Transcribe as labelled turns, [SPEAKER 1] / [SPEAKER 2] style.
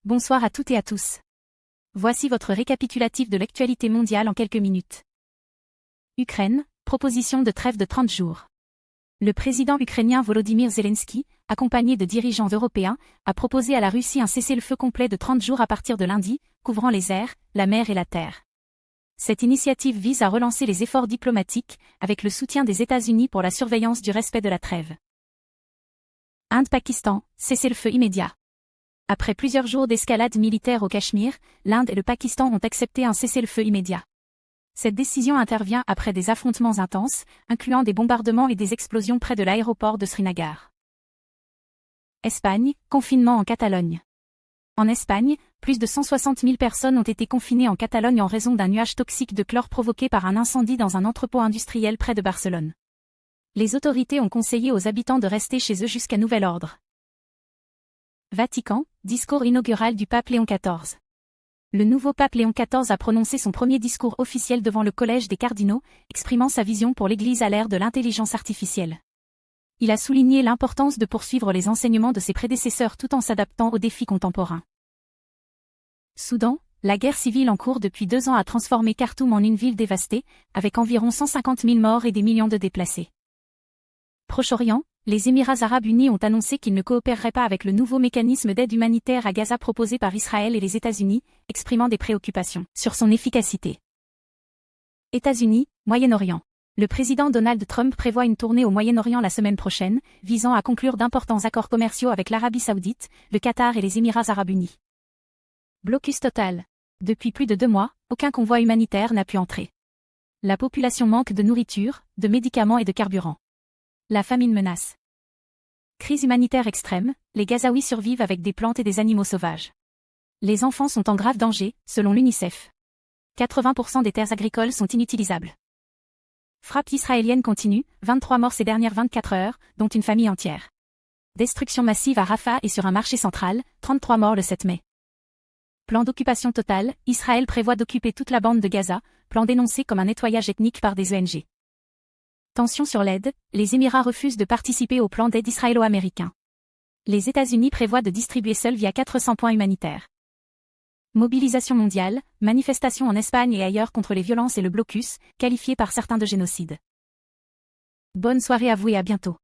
[SPEAKER 1] Bonsoir à toutes et à tous. Voici votre récapitulatif de l'actualité mondiale en quelques minutes. Ukraine, proposition de trêve de 30 jours. Le président ukrainien Volodymyr Zelensky, accompagné de dirigeants européens, a proposé à la Russie un cessez-le-feu complet de 30 jours à partir de lundi, couvrant les airs, la mer et la terre. Cette initiative vise à relancer les efforts diplomatiques, avec le soutien des États-Unis pour la surveillance du respect de la trêve. Inde-Pakistan, cessez-le-feu immédiat. Après plusieurs jours d'escalade militaire au Cachemire, l'Inde et le Pakistan ont accepté un cessez-le-feu immédiat. Cette décision intervient après des affrontements intenses, incluant des bombardements et des explosions près de l'aéroport de Srinagar. Espagne, confinement en Catalogne. En Espagne, plus de 160 000 personnes ont été confinées en Catalogne en raison d'un nuage toxique de chlore provoqué par un incendie dans un entrepôt industriel près de Barcelone. Les autorités ont conseillé aux habitants de rester chez eux jusqu'à nouvel ordre. Vatican, discours inaugural du pape Léon XIV. Le nouveau pape Léon XIV a prononcé son premier discours officiel devant le collège des cardinaux, exprimant sa vision pour l'Église à l'ère de l'intelligence artificielle. Il a souligné l'importance de poursuivre les enseignements de ses prédécesseurs tout en s'adaptant aux défis contemporains. Soudan, la guerre civile en cours depuis 2 ans a transformé Khartoum en une ville dévastée, avec environ 150 000 morts et des millions de déplacés. Proche-Orient, les Émirats arabes unis ont annoncé qu'ils ne coopéreraient pas avec le nouveau mécanisme d'aide humanitaire à Gaza proposé par Israël et les États-Unis, exprimant des préoccupations sur son efficacité. États-Unis, Moyen-Orient. Le président Donald Trump prévoit une tournée au Moyen-Orient la semaine prochaine, visant à conclure d'importants accords commerciaux avec l'Arabie Saoudite, le Qatar et les Émirats arabes unis. Blocus total. Depuis plus de 2 mois, aucun convoi humanitaire n'a pu entrer. La population manque de nourriture, de médicaments et de carburant. La famine menace. Crise humanitaire extrême, les Gazaouis survivent avec des plantes et des animaux sauvages. Les enfants sont en grave danger, selon l'UNICEF. 80% des terres agricoles sont inutilisables. Frappe israélienne continue, 23 morts ces dernières 24 heures, dont une famille entière. Destruction massive à Rafah et sur un marché central, 33 morts le 7 mai. Plan d'occupation totale, Israël prévoit d'occuper toute la bande de Gaza, plan dénoncé comme un nettoyage ethnique par des ONG. Tension sur l'aide, les Émirats refusent de participer au plan d'aide israélo-américain. Les États-Unis prévoient de distribuer seuls via 400 points humanitaires. Mobilisation mondiale, manifestations en Espagne et ailleurs contre les violences et le blocus, qualifiés par certains de génocide. Bonne soirée à vous et à bientôt.